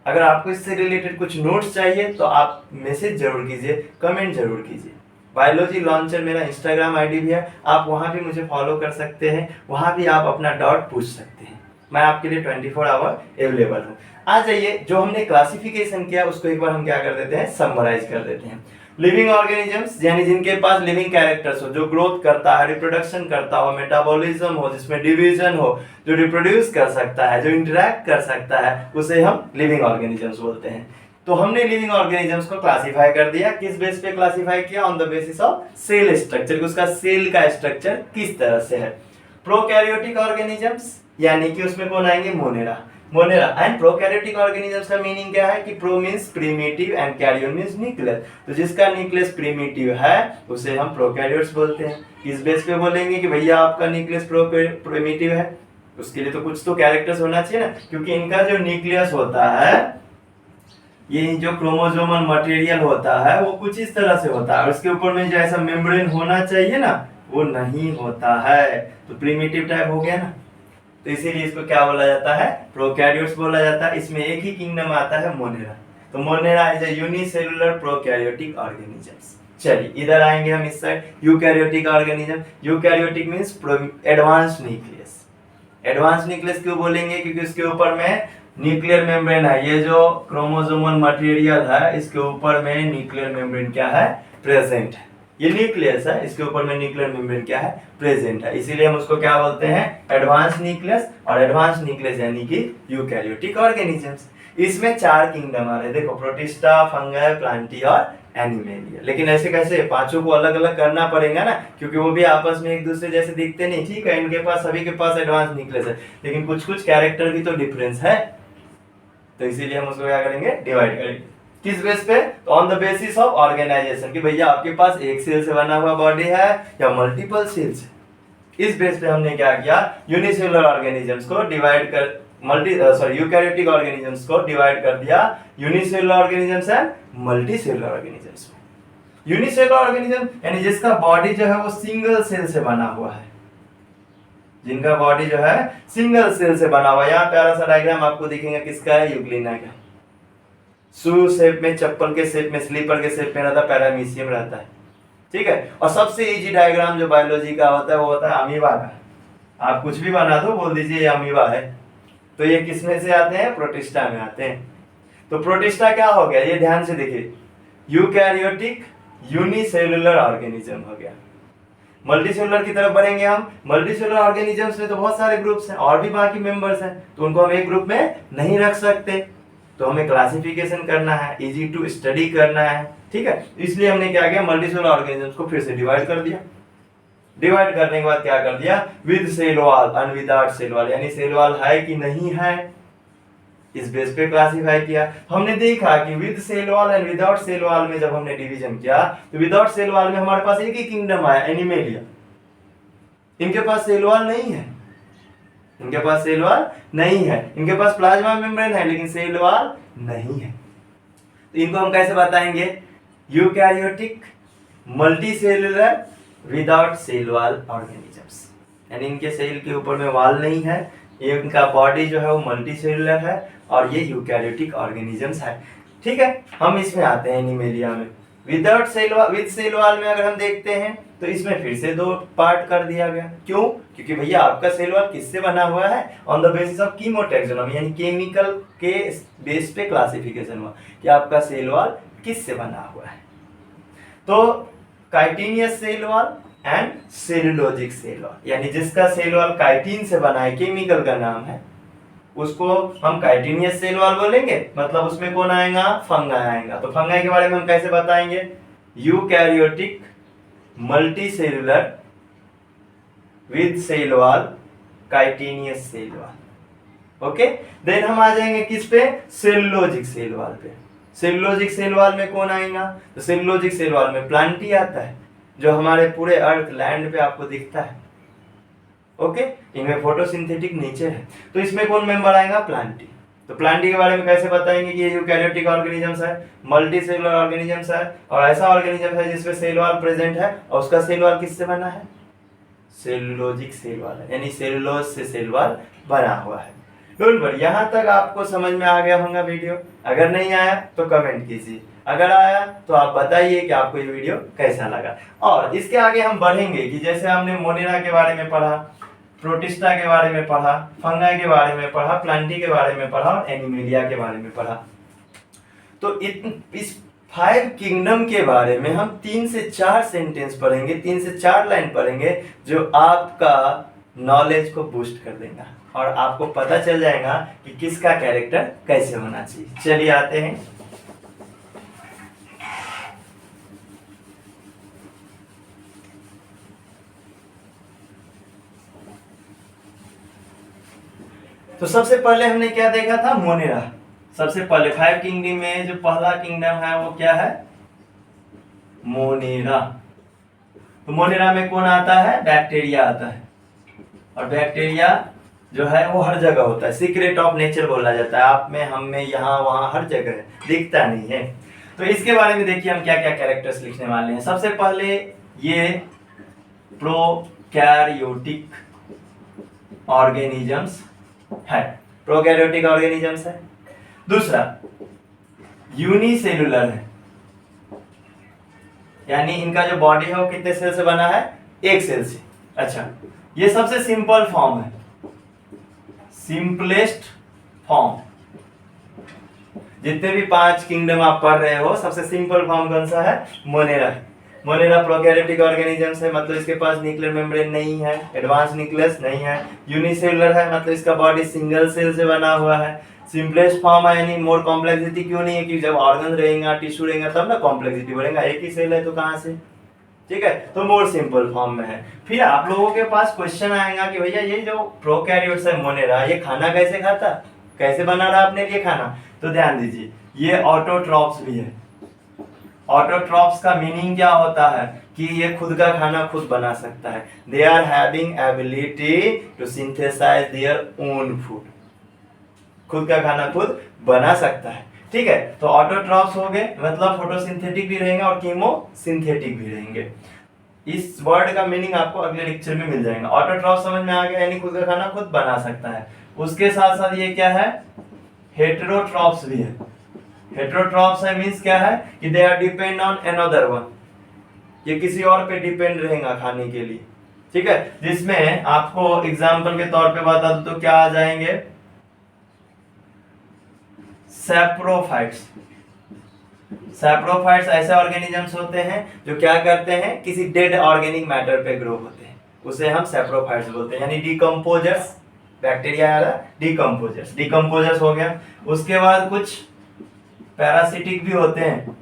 अगर आपको इससे रिलेटेड कुछ नोट्स चाहिए तो आप मैसेज जरूर कीजिए, कमेंट जरूर कीजिए। बायोलॉजी लॉन्चर मेरा इंस्टाग्राम आईडी भी है, आप वहां भी मुझे फॉलो कर सकते हैं, वहां भी आप अपना डाउट पूछ सकते हैं। मैं आपके लिए 24 आवर अवेलेबल हूँ। आ जाइए, जो हमने क्लासिफिकेशन किया उसको एक बार हम क्या कर देते हैं, समराइज कर देते हैं। लिविंग ऑर्गेनिजम्स यानी जिनके पास लिविंग कैरेक्टर्स हो, जो ग्रोथ करता है, रिप्रोडक्शन करता हो, मेटाबॉलिज्म हो, जिसमें डिवीजन हो, जो रिप्रोड्यूस कर सकता है, जो इंटरैक्ट कर सकता है, उसे हम लिविंग ऑर्गेनिजम्स बोलते हैं। तो हमने लिविंग ऑर्गेनिजम्स को क्लासिफाई कर दिया। किस बेस पे क्लासिफाई किया, on the basis of cell structure, उसका सेल का स्ट्रक्चर किस तरह से है। प्रोकैरियोटिक ऑर्गेनिजम्स यानी कि उसमें कौन आएंगे, Monera, Monera and prokaryotic organisms का मीनिंग क्या है कि pro means primitive and कैरियोन means nucleus. तो जिसका न्यूक्लियस प्रिमिटिव है उसे हम प्रोकैरियोट्स बोलते हैं। इस बेस पे बोलेंगे कि भैया आपका न्यूक्लियस प्रिमिटिव है, उसके लिए तो कुछ तो कैरेक्टर्स होना चाहिए ना, क्योंकि इनका जो न्यूक्लियस होता है, ये जो क्रोमोसोमल मटेरियल होता है वो कुछ इस तरह से होता है, और उसके ऊपर में जो ऐसा मेम्ब्रेन होना चाहिए ना, वो नहीं होता है। तो प्रिमिटिव टाइप हो गया ना, तो इसीलिए इसको क्या बोला जाता है, प्रोकैरियोट्स बोला जाता है। इसमें एक ही किंगडम आता है, मोनेरा। तो Monera is a unicellular prokaryotic organisms. चलिए इधर आएंगे हम इस side, eukaryotic organism. Eukaryotic means advance nucleus. Advance nucleus क्यों बोलेंगे, क्योंकि उसके ऊपर में न्यूक्लियर मेम्ब्रेन है। ये जो क्रोमोसोमल मटेरियल है इसके ऊपर में न्यूक्लियर मेम्ब्रेन क्या है, प्रेजेंट है। ये न्यूक्लियस है, इसके ऊपर में न्यूक्लियर मेम्ब्रेन क्या है, प्रेजेंट है। इसीलिए हम उसको क्या बोलते हैं, एडवांस न्यूक्लियस। और एडवांस न्यूक्लियस यानी कि यूकैरियोटिक ऑर्गेनिजम्स। इसमें 4 किंगडम आ रहे हैं, देखो, प्रोटिस्टा, फंगाई, प्लांटी और एनिमेलिया। लेकिन ऐसे कैसे, पांचों को अलग अलग करना पड़ेगा ना, क्योंकि वो भी आपस में एक दूसरे जैसे दिखते नहीं। ठीक है, इनके पास, सभी के पास एडवांस न्यूक्लियस है, लेकिन कुछ कुछ कैरेक्टर भी तो डिफरेंस है। तो इसीलिए हम उसको क्या करेंगे, डिवाइड करेंगे। किस बेस पे, तो on the basis of organisation, कि भैया आपके पास एक सेल से बना हुआ बॉडी है या मल्टीपल सेल्स है। इस बेस पे हमने क्या किया, यूनिसेलुलर ऑर्गेनिजम्स को डिवाइड कर यूकैरियोटिक ऑर्गेनिजम्स को डिवाइड कर दिया unicellular organisms and multicellular organisms में। यूनिसेलुलर ऑर्गेनिज्म यानी जिसका बॉडी जो है वो सिंगल सेल से बना हुआ है, जिनका बॉडी जो है सिंगल सेल से बना हुआ है। यहाँ प्यारा सा डायग्राम आपको दिखेगा, किसका है, यूग्लिना का। शू शेप में, चप्पल के शेप में, स्लीपर के शेप में रहता है, पैरामीशियम रहता है। ठीक है, और सबसे इजी डायग्राम जो बायोलॉजी का होता है वो होता है अमीबा का। आप कुछ भी बना दो, बोल दीजिए ये अमीबा है, तो ये किसमें से आते हैं, प्रोटिस्टा में आते हैं। तो प्रोटिस्टा क्या हो गया, ये ध्यान से देखिए, यूकैरियोटिक यूनिसेलुलर ऑर्गेनिज्म हो गया। मल्टीसेलुलर की तरफ बढ़ेंगे हम। मल्टीसेलुलर ऑर्गेनिजम्स में तो बहुत सारे ग्रुप्स हैं और भी बाकी मेंबर्स हैं, तो उनको हम एक ग्रुप में नहीं रख सकते, तो हमें क्लासिफिकेशन करना है, इजी टू स्टडी करना है। ठीक है, इसलिए हमने क्या किया, मल्टीसेलुलर ऑर्गेनिजम्स को फिर से डिवाइड कर दिया। डिवाइड करने के बाद क्या कर दिया, with cell wall and without cell wall, यानी सेल वॉल है कि नहीं है, इस बेस पे क्लासिफाई किया। हमने देखा कि with cell wall and without cell wall में जब हमने डिवीजन किया तो विदाउट सेल वॉल में हमारे पास एक ही किंगडम आया, एनिमेलिया। इनके पास सेल वॉल नहीं है, इनके पास सेल वॉल नहीं है, इनके पास प्लाज्मा मेम्ब्रेन है लेकिन सेल वॉल नहीं है। तो इनको हम कैसे बताएंगे, eukaryotic multicellular without cell wall organisms, यानी इनके सेल के ऊपर में वॉल नहीं है, ये इनका बॉडी जो है वो मल्टीसेलुलर है और ये यूकैरियोटिक ऑर्गेनिजम्स है। ठीक है, हम इसमें आते हैं एनिमेलिया में। Without cell wall, with cell wall में अगर हम देखते हैं तो इसमें फिर से दो पार्ट कर दिया गया। क्यों? क्योंकि भैया आपका सेल वॉल किससे बना हुआ है? ऑन द बेसिस ऑफ कीमोटैक्सोनॉमी, यानी केमिकल के बेस पे क्लासिफिकेशन हुआ कि आपका सेल वॉल किससे बना हुआ है। तो chitinous cell wall and cellulosic cell wall, यानी जिसका सेल वॉल काइटिन से बना है, केमिकल का नाम है, उसको हम काइटिनियस सेल वॉल बोलेंगे। मतलब उसमें कौन आएगा? फंगाई आएगा। तो फंगाई के बारे में हम कैसे बताएंगे? Eukaryotic multicellular with cell wall, chitinous cell wall. Okay, then हम आ जाएंगे किस पे? सेलुलोजिक सेल वॉल पे। सेलुलोजिक सेल वॉल में कौन आएगा? तो सेलुलोजिक सेल वॉल में प्लांटी आता है, जो हमारे पूरे अर्थ लैंड पे आपको दिखता है। ओके, इनमें फोटोसिंथेटिक नेचर है। तो इसमें कौन मेंबर आएगा? प्लांटी। तो प्लांटी के बारे में कैसे बताएंगे कि ये यूकैरियोटिक ऑर्गेनिजम्स है, मल्टी सेलुलर ऑर्गेनिजम्स है, और ऐसा ऑर्गेनिज्म है जिसमें सेल वॉल प्रेजेंट है, और उसका सेल वॉल किससे बना है? सेलुलोजिक सेल वॉल है, यानी सेलुलोज से सेल वॉल बना हुआ है। डोंट वरी, यहाँ तक आपको समझ में आ गया होगा वीडियो। अगर नहीं आया तो कमेंट कीजिए, अगर आया तो आप बताइए कि आपको ये वीडियो कैसा लगा। और इसके आगे हम बढ़ेंगे कि जैसे हमने मोनेरा के बारे में पढ़ा, प्रोटिस्टा के बारे में पढ़ा, फंगाई के बारे में पढ़ा, प्लांटी के बारे में पढ़ा और एनिमेलिया के बारे में पढ़ा। तो इस 5 किंगडम के बारे में हम 3 से 4 सेंटेंस पढ़ेंगे, 3 से 4 लाइन पढ़ेंगे, जो आपका नॉलेज को बूस्ट कर देगा और आपको पता चल जाएगा कि किसका कैरेक्टर कैसे होना चाहिए। चलिए आते हैं। तो सबसे पहले हमने क्या देखा था? मोनेरा। सबसे पहले 5 किंगडम में जो पहला किंगडम है वो क्या है? मोनेरा। तो मोनेरा में कौन आता है? बैक्टीरिया आता है, और बैक्टीरिया जो है वो हर जगह होता है, सीक्रेट ऑफ नेचर बोला जाता है। आप में, हम में, यहाँ वहाँ हर जगह है, दिखता नहीं है। तो इसके बारे में देखिए हम क्या क्या कैरेक्टर्स लिखने वाले हैं। सबसे पहले ये प्रोकैरियोटिक ऑर्गेनिजम्स है, प्रोकैरियोटिक ऑर्गेनिजम्स है। दूसरा यूनिसेलुलर है, यानी इनका जो बॉडी है वो कितने सेल से बना है? एक सेल से। अच्छा, ये सबसे सिंपल फॉर्म है, सिंपलेस्ट फॉर्म। जितने भी 5 किंगडम आप पढ़ रहे हो, सबसे सिंपल फॉर्म कौन सा है? मोनेरा है। मोनेरा प्रोकैरियोटिक ऑर्गेनिजम्स है, मतलब इसके पास न्यूक्लियर मेम्ब्रेन नहीं है, एडवांस न्यूक्लियस नहीं है। यूनिसेलुलर है, मतलब इसका बॉडी सिंगल सेल से बना हुआ है। सिंपलेस्ट फॉर्म है, यानी मोर कॉम्प्लेक्सिटी क्यों नहीं है? कि जब ऑर्गन रहेगा, टिश्यू रहेगा, तब ना कॉम्प्लेक्सिटी बढ़ेगा। एक ही सेल है तो कहां से? ठीक है, तो मोर सिंपल फॉर्म में है। फिर आप लोगों के पास क्वेश्चन आएगा कि भैया ये जो प्रोकैरियोट्स है मोनेरा, ये खाना कैसे खाता, कैसे बना रहा अपने लिए खाना? तो ध्यान दीजिए, ये ऑटोट्रॉप्स भी है। ऑटोट्रॉप्स का मीनिंग क्या होता है? कि ये खुद का खाना खुद बना सकता है। They are having ability to synthesise their own food, खुद का खाना खुद बना सकता है। ठीक है, तो ऑटोट्रॉप्स हो गए, मतलब फोटोसिंथेटिक भी रहेंगे और कीमोसिंथेटिक भी रहेंगे। इस वर्ड का मीनिंग आपको अगले लेक्चर में मिल जाएगा। ऑटोट्रॉप समझ में आ गया, यानी खुद का खाना खुद बना सकता है। उसके साथ साथ ये क्या है? हेटेरोट्रॉप्स भी है। हेटेरोट्रॉप्स है मींस क्या है? कि they are depend on another one, ये किसी और पे डिपेंड रहेगा खाने के लिए। ठीक है, जिसमें आपको एग्जांपल के तौर पे बता दूं तो क्या आ जाएंगे? सैप्रोफाइट्स। सैप्रोफाइट्स ऐसे ऑर्गेनिजम्स होते हैं जो क्या करते हैं? किसी डेड ऑर्गेनिक मैटर पे ग्रो होते हैं, उसे हम सैप्रोफाइट्स बोलते हैं, यानी डिकम्पोजर्स। बैक्टीरिया आ रहा, डिकम्पोजर्स, डिकम्पोजर्स हो गया। उसके बाद कुछ पैरासिटिक भी होते हैं।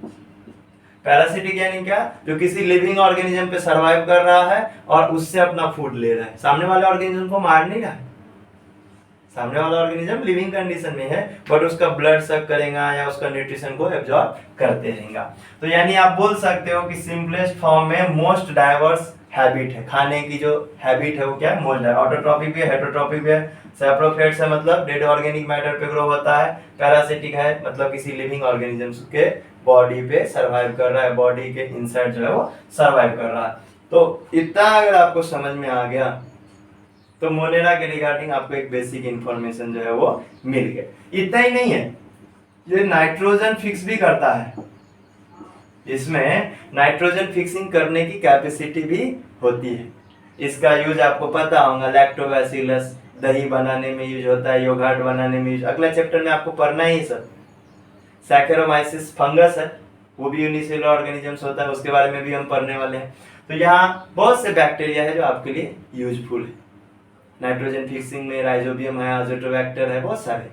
पैरासिटिक यानी क्या? जो किसी लिविंग ऑर्गेनिज्म पे सरवाइव कर रहा है और उससे अपना फूड ले रहा है, सामने वाले ऑर्गेनिज्म को मार नहीं रहा है। सामने वाला ऑर्गेनिज्म लिविंग कंडीशन में है, बट उसका ब्लड सक करेगा या उसका न्यूट्रिशन को एब्जॉर्ब करते रहेगा। तो यानी आप बोल सकते हो कि सिंपलेस्ट फॉर्म में मोस्ट डाइवर्स हैबिट है, खाने की जो हैबिट है वो क्या है? Most diverse. ऑटोट्रॉपिक भी है, हेटेरोट्रॉपिक भी है। सैप्रोफाइट्स है, मतलब डेड ऑर्गेनिक मैटर पे ग्रो होता है। पैरासिटिक है, मतलब किसी लिविंग ऑर्गेनिज्म के बॉडी पे सरवाइव कर रहा है, बॉडी के इनसाइड जो है वो सरवाइव कर रहा है। तो इतना अगर आपको समझ में आ गया तो मोनेरा के रिगार्डिंग आपको एक बेसिक इंफॉर्मेशन जो है वो मिल गया। इतना ही नहीं है, ये नाइट्रोजन फिक्स भी करता है। इसमें नाइट्रोजन फिक्सिंग करने की कैपेसिटी भी होती है। इसका यूज आपको पता होगा, लैक्टोबैसिलस दही बनाने में यूज होता है, योगर्ट बनाने में यूज। अगला चैप्टर में आपको पढ़ना ही सब। सैकेरोमाइसिस फंगस है, वो भी यूनिसेलुलर ऑर्गेनिजम्स होता है, उसके बारे में भी हम पढ़ने वाले हैं। तो यहाँ बहुत से बैक्टीरिया है जो आपके लिए यूजफुल है। नाइट्रोजन फिक्सिंग में राइजोबियम है, अजोटोबैक्टर है, बहुत सारे।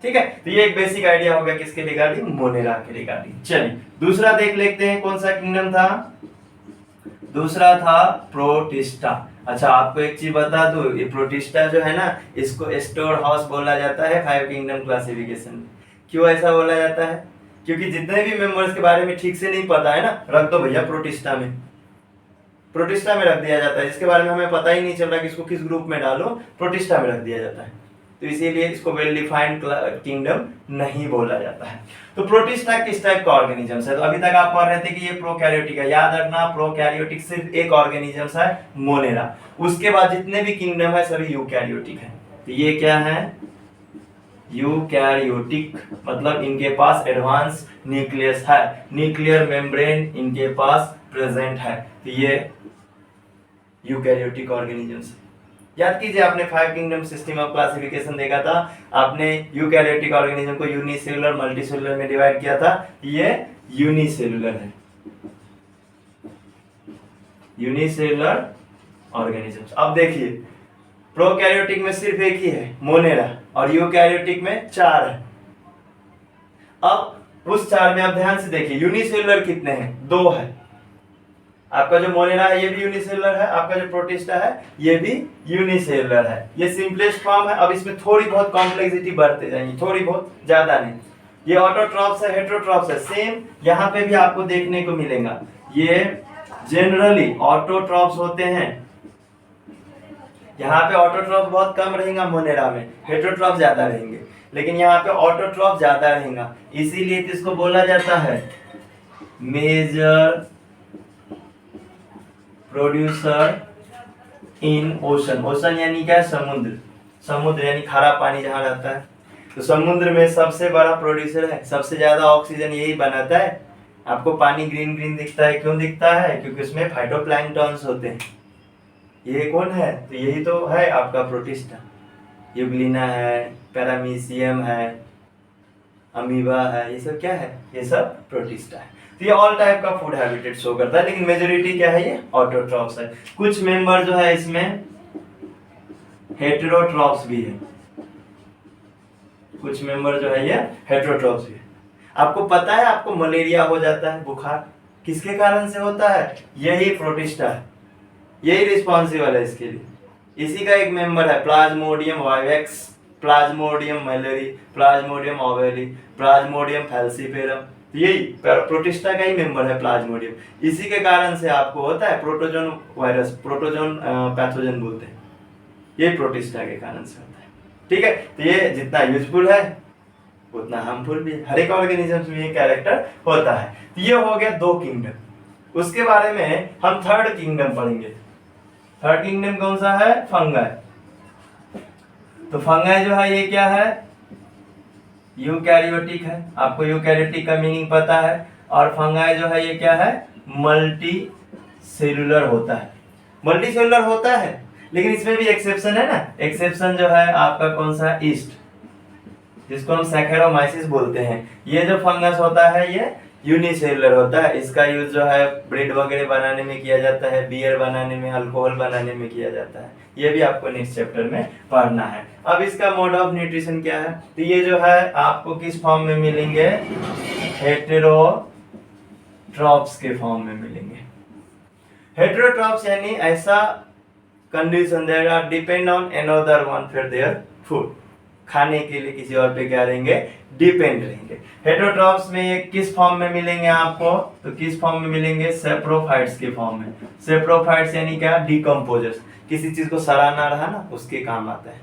ठीक है, तो ये एक बेसिक आइडिया हो गया किसके रिगार्डिंग, मोनेरा के रिगार्डिंग। चलिए दूसरा देख लेते हैं, कौन सा किंगडम था, दूसरा था प्रोटिस्टा। अच्छा आपको एक चीज बता दूं, ये प्रोटिस्टा जो है ना, इसको स्टोर हाउस बोला जाता है 5 किंगडम क्लासिफिकेशन में। क्यों ऐसा बोला जाता है, क्योंकि जितने भी मेंबर्स के बारे में ठीक से नहीं पता है ना, रख दो भैया प्रोटिस्टा में, प्रोटिस्टा में रख दिया जाता है। जिसके बारे में हमें पता ही नहीं चल रहा कि इसको किस ग्रुप में डालो, प्रोटिस्टा में रख दिया जाता है। तो इसीलिए इसको वेल डिफाइंड किंगडम नहीं बोला जाता है। तो प्रोटिस्टा किस टाइप का ऑर्गेनिजम्स है, तो अभी तक आप पढ़ रहे थे कि ये प्रोकैरियोटिक है। याद रखना प्रोकैरियोटिक सिर्फ एक ऑर्गेनिजम्स है, मोनेरा। उसके बाद जितने भी किंगडम है सभी यूकैरियोटिक है। तो ये क्या है, यूकैरियोटिक, मतलब इनके पास एडवांस न्यूक्लियस है, न्यूक्लियर मेम्ब्रेन इनके पास प्रेजेंट है। तो ये यूकैरियोटिक ऑर्गेनिजम्स। याद कीजिए आपने 5 किंगडम सिस्टम ऑफ क्लासिफिकेशन देखा था, आपने यूकैरियोटिक ऑर्गेनिज्म को यूनिसेलुलर मल्टीसेलुलर में डिवाइड किया था। ये यूनिसेलुलर है, यूनिसेलुलर ऑर्गेनिजम्स। अब देखिए प्रोकैरियोटिक में सिर्फ एक ही है मोनेरा, और यूकैरियोटिक में 4 है। अब उस 4 में आप ध्यान से देखिए यूनिसेलुलर कितने हैं, 2 है। आपका जो मोनेरा है ये भी यूनिसेलुलर है, आपका जो प्रोटिस्टा है ये भी यूनिसेलुलर है। ये सिंपलेस्ट फॉर्म है। अब इसमें थोड़ी बहुत कॉम्प्लेक्सिटी बढ़ते जाएंगी, थोड़ी बहुत, ज्यादा नहीं। ये ऑटोट्रॉप्स है, हेटेरोट्रॉप्स है, सेम यहाँ पे भी आपको देखने को मिलेगा। ये जनरली ऑटोट्रॉप्स होते हैं, यहाँ पे ऑटोट्रॉप बहुत कम रहेगा मोनेरा में, हेटेरोट्रॉप ज्यादा रहेंगे, लेकिन यहाँ पे ऑटोट्रॉप ज्यादा रहेगा। इसीलिए इसको बोला जाता है major producer in ocean. Ocean यानी क्या, समुद्र, समुद्र यानी खारा पानी जहां रहता है। तो समुद्र में सबसे बड़ा प्रोड्यूसर है, सबसे ज्यादा ऑक्सीजन यही बनाता है। आपको पानी ग्रीन ग्रीन दिखता है, क्यों दिखता है, क्योंकि उसमें फाइटोप्लैंक्टन्स होते हैं। ये कौन है, तो यही तो है आपका प्रोटिस्टा। यूग्लिना है, पैरामीशियम है, अमीबा है, ये सब क्या है, ये सब प्रोटिस्टा है। तो ये ऑल टाइप का फूड हैबिटेट शो करता है, लेकिन मेजोरिटी क्या है, ये ऑटोट्रॉप्स है। कुछ मेंबर जो है इसमें हेटेरोट्रॉप्स भी है, कुछ मेंबर जो है ये हेटेरोट्रॉप्स भी है। आपको पता है आपको मलेरिया हो जाता है, बुखार, किसके कारण से होता है, यही प्रोटिस्टा है, यही रिस्पॉन्सिबल है इसके लिए। इसी का एक मेंबर है Plasmodium vivax, Plasmodium malariae, Plasmodium ओवेली, Plasmodium falciparum. यही प्रोटिस्टा का ही मेंबर है प्लाज्मोडियम। इसी के कारण से आपको होता है प्रोटोजोन वायरस, प्रोटोजोन पैथोजन बोलते हैं, ये प्रोटिस्टा के कारण से होता है। ठीक है, तो ये जितना यूजफुल है उतना हार्मफुल भी है। हर एक ऑर्गेनिजम्स में ये कैरेक्टर होता है। तो ये हो गया 2 किंगडम। उसके बारे में हम 3rd किंगडम पढ़ेंगे। 3rd किंगडम कौन सा है, फंगाई। तो फंगाई जो है ये क्या है, यूकैरियोटिक है। आपको यूकैरियोटिक का मीनिंग पता है। और फंगाई जो है ये क्या है, मल्टी सेलुलर होता है। मल्टी सेलुलर होता है, लेकिन इसमें भी एक्सेप्शन है ना। एक्सेप्शन जो है आपका कौन सा, ईस्ट, जिसको हम सैकेरोमाइसिस बोलते हैं। ये जो फंगस होता है ये यूनिसेलुलर होता है। इसका यूज जो है ब्रेड वगैरह बनाने में किया जाता है, बियर बनाने में, अल्कोहल बनाने में किया जाता है। ये भी आपको नेक्स्ट चैप्टर में पढ़ना है। अब इसका मोड ऑफ न्यूट्रिशन क्या है, तो ये जो है आपको किस फॉर्म में मिलेंगे, हेटेरोट्रॉप्स के फॉर्म में मिलेंगे। हेटेरोट्रॉप्स यानी ऐसा condition that are depend on another one for their food, खाने के लिए किसी और पे क्या रहेंगे, डिपेंड रहेंगे। हेटेरोट्रॉप्स में ये किस फॉर्म में मिलेंगे आपको, तो किस फॉर्म में मिलेंगे, सेप्रोफाइट्स के फॉर्म में। सेप्रोफाइट्स यानी क्या, डिकम्पोजर्स, किसी चीज को सड़ाना रहा ना उसके काम आता है।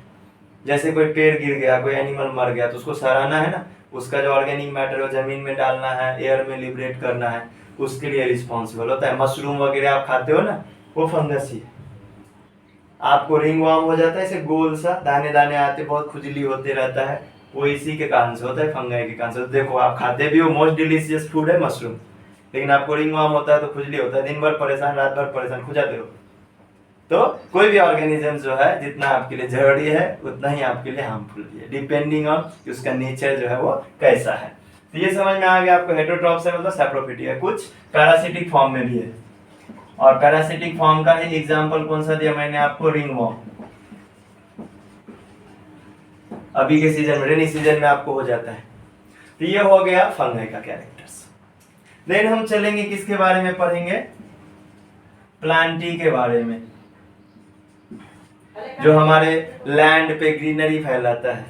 जैसे कोई पेड़ गिर गया, कोई एनिमल मर गया, तो उसको सड़ाना है ना, उसका जो ऑर्गेनिक मैटर है जमीन में डालना है, एयर में लिबरेट करना है, उसके लिए रिस्पॉन्सिबल होता है। मशरूम वगैरह आप खाते हो ना, वो फंगस ही। आपको रिंग वार्म हो जाता है, ऐसे गोल सा दाने दाने आते, बहुत खुजली होते रहता है, वो इसी के कारण से होता है, फंगाई के कारण से। देखो आप खाते भी हो, मोस्ट डिलीशियस फूड है मशरूम, लेकिन आपको रिंगवर्म होता है तो खुजली होता है, दिन भर परेशान, रात भर परेशान, खुजाते रहो। तो कोई भी ऑर्गेनिज्म जो है जितना आपके लिए जरूरी है उतना ही आपके लिए हार्मफुल भी है, डिपेंडिंग ऑन उसका नेचर जो है वो कैसा है। तो ये समझ में आ गया आपको, हेटेरोट्रॉप्स है मतलब सैप्रोफिटिक है, कुछ पैरासिटिक फॉर्म में भी है। और पैरासिटिक फॉर्म का ही एग्जांपल कौन सा दिया मैंने आपको, रिंगवर्म। अभी के सीजन में, रेनी सीजन में आपको हो जाता है। तो ये हो गया फंगाई का कैरेक्टर्स। देन हम चलेंगे किसके बारे में पढ़ेंगे, प्लांटी के बारे में, जो हमारे लैंड पे ग्रीनरी फैलाता है,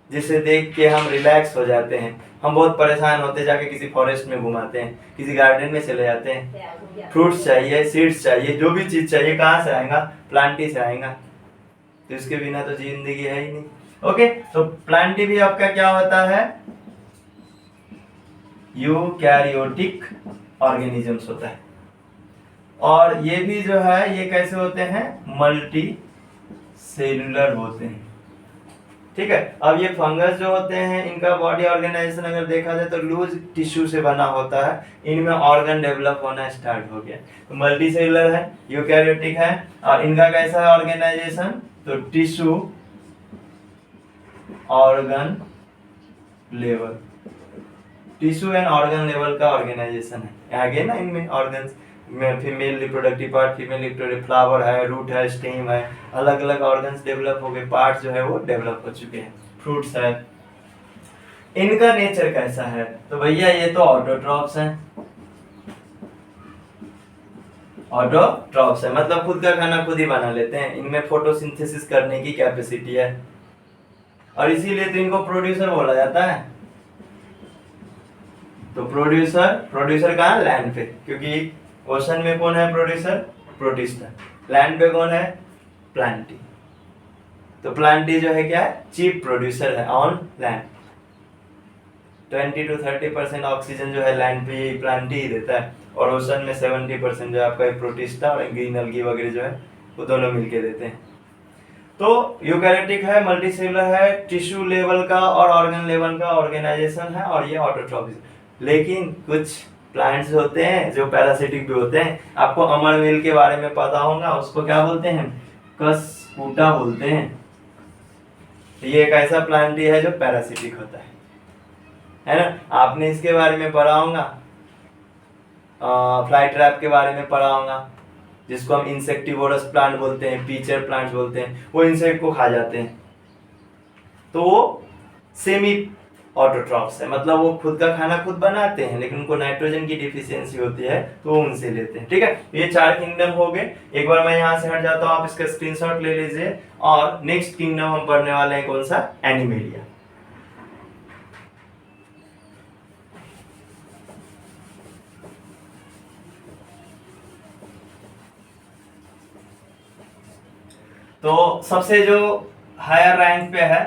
जिसे देख के हम रिलैक्स हो जाते हैं। हम बहुत परेशान होते जाके किसी फॉरेस्ट में घुमाते हैं, किसी गार्डन में चले जाते हैं, फ्रूट्स चाहिए, सीड्स चाहिए, जो भी चीज चाहिए कहाँ से आएगा, प्लांटी से आएगा। तो इसके बिना तो जिंदगी है ही नहीं। ओके, तो प्लांटी भी आपका क्या होता है, यूकैरियोटिक ऑर्गेनिजम्स होता है। और ये भी जो है ये कैसे होते हैं, मल्टी सेलुलर होते हैं। ठीक है, अब ये फंगस जो होते हैं इनका बॉडी ऑर्गेनाइजेशन अगर देखा जाए तो लूज टिश्यू से बना होता है, इनमें ऑर्गन डेवलप होना स्टार्ट हो गया। तो मल्टी सेलुलर है, यूकैरियोटिक है, और इनका कैसा है ऑर्गेनाइजेशन, तो tissue organ level, tissue and organ level का ऑर्गेनाइजेशन है। आगे ना इनमें ऑर्गन्स में female reproductive part, female reproductive flower है, रूट है, स्टेम है, अलग अलग ऑर्गन्स डेवलप हो गए, पार्ट जो है वो डेवलप हो चुके हैं, फ्रूट्स है। इनका नेचर कैसा है, तो भैया ये तो ऑटोट्रॉप्स हैं। ऑटोट्रॉप्स है मतलब खुद का खाना खुद ही बना लेते हैं, इनमें फोटोसिंथेसिस करने की कैपेसिटी है, और इसीलिए तो इनको प्रोड्यूसर बोला जाता है। तो प्रोड्यूसर कहाँ, लैंड पे, क्योंकि ओशन में कौन है प्रोड्यूसर, प्रोटिस्टा, लैंड पे कौन है, प्लांटी। तो प्लांटी जो है क्या है, चीफ प्रोड्यूसर है ऑन लैंड। 20 to 30% ऑक्सीजन जो है लैंड पे प्लांटी ही देता है, और ओशन में 70% जो आपका प्रोटिस्टा और ग्रीन अलगी वगैरह जो है वो दोनों मिलके देते हैं। तो यूकैरियोटिक है, मल्टीसेलुलर है, टिश्यू लेवल का और ऑर्गन लेवल का ऑर्गेनाइजेशन है, और ये ऑटोट्रॉपिक। लेकिन कुछ प्लांट्स होते हैं जो पैरासिटिक भी होते हैं। आपको अमरवेल के बारे में पता होगा, उसको क्या बोलते हैं, कस्पुटा बोलते हैं। ये एक ऐसा प्लांट है जो पैरासिटिक होता है ना। आपने इसके बारे में पढ़ा होगा, फ्लाई ट्रैप के बारे में पढ़ा होगा, जिसको हम इंसेक्टिवोरस प्लांट बोलते हैं, पीचर प्लांट्स बोलते हैं, वो इंसेक्ट को खा जाते हैं। तो वो सेमी ऑटोट्रॉप्स है, मतलब वो खुद का खाना खुद बनाते हैं, लेकिन उनको नाइट्रोजन की डिफिशियंसी होती है तो वो उनसे लेते हैं। ठीक है, ये 4 किंगडम हो गए। एक बार मैं यहाँ से हट जाता हूँ, आप इसका स्क्रीनशॉट ले लीजिए। और नेक्स्ट किंगडम हम पढ़ने वाले हैं कौन सा, एनिमेलिया। तो सबसे जो हायर रैंक पे है,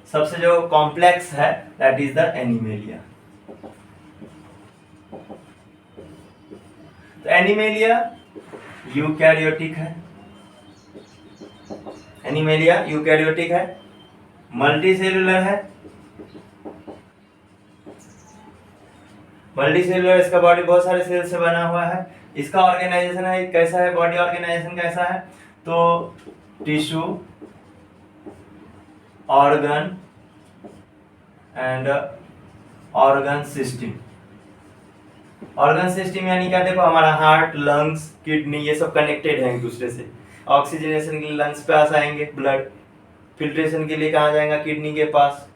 सबसे जो कॉम्प्लेक्स है, दैट इज द एनिमेलिया। तो एनिमेलिया यूकैरियोटिक है, एनिमेलिया यूकैरियोटिक है, मल्टीसेलुलर है। मल्टीसेलुलर, इसका बॉडी बहुत सारे सेल से बना हुआ है। इसका ऑर्गेनाइजेशन है कैसा है, बॉडी ऑर्गेनाइजेशन कैसा है, तो tissue, organ and organ system. Organ system यानी क्या, देखो हमारा हार्ट, लंग्स, किडनी, ये सब कनेक्टेड है एक दूसरे से। ऑक्सीजनेशन के लिए लंग्स पे पास आएंगे ब्लड, फिल्ट्रेशन के लिए कहाँ जाएगा, किडनी के पास,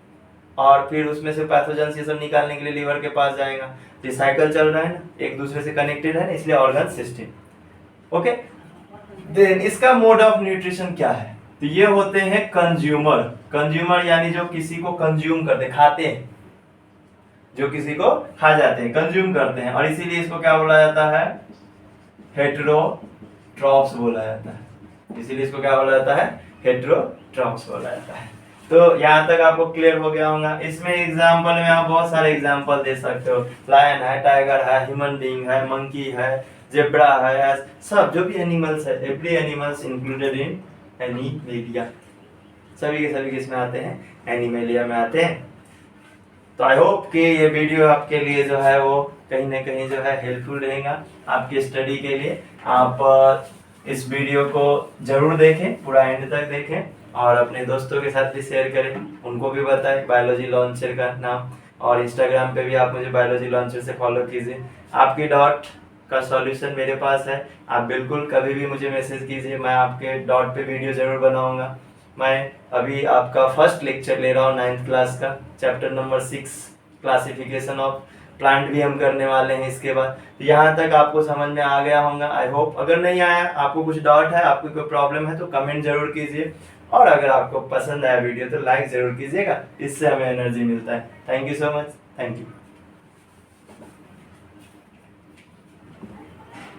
और फिर उसमें से पैथोजेंस ये सब निकालने के लिए लीवर के पास जाएगा। ये साइकिल चल रहा है ना, एक दूसरे से कनेक्टेड है ना, इसलिए ऑर्गन सिस्टम। ओके, देन इसका मोड ऑफ न्यूट्रिशन क्या है, तो ये होते हैं कंज्यूमर। कंज्यूमर यानी जो किसी को कंज्यूम करते, खाते हैं, जो किसी को खा जाते हैं, कंज्यूम करते हैं, और इसीलिए इसको क्या बोला जाता है, हेटेरोट्रॉप्स बोला जाता है। इसीलिए इसको क्या बोला जाता है, हेटेरोट्रॉप्स बोला जाता है। तो यहाँ तक आपको क्लियर हो गया होगा। इसमें एग्जाम्पल में आप बहुत सारे एग्जाम्पल दे सकते हो, लायन है, टाइगर है, ह्यूमन बीइंग है, मंकी है, जेब्रा है, सब जो भी एनिमल्स है, every animals included in animalia, सभी के सभी किसमें आते हैं, एनिमेलिया में आते हैं। तो आई होप कि ये वीडियो आपके लिए जो है वो कहीं ना कहीं जो है हेल्पफुल रहेगा आपकी स्टडी के लिए। आप इस वीडियो को जरूर देखें, पूरा एंड तक देखें और अपने दोस्तों के साथ भी शेयर करें, उनको भी बताएं बायोलॉजी लॉन्चर का नाम। और इंस्टाग्राम पे भी आप मुझे बायोलॉजी लॉन्चर से फॉलो कीजिए। आपकी डॉट का सॉल्यूशन मेरे पास है, आप बिल्कुल कभी भी मुझे मैसेज कीजिए, मैं आपके डॉट पे वीडियो जरूर बनाऊंगा। मैं अभी आपका फर्स्ट लेक्चर ले रहा हूँ 9th क्लास का, chapter number 6 classification of plant भी हम करने वाले हैं इसके बाद। तो यहाँ तक आपको समझ में आ गया होगा आई होप। अगर नहीं आया, आपको कुछ डाउट है, आपको कोई प्रॉब्लम है तो कमेंट जरूर कीजिए। और अगर आपको पसंद आया वीडियो तो लाइक जरूर कीजिएगा, इससे हमें एनर्जी मिलता है। Thank you so much, thank you.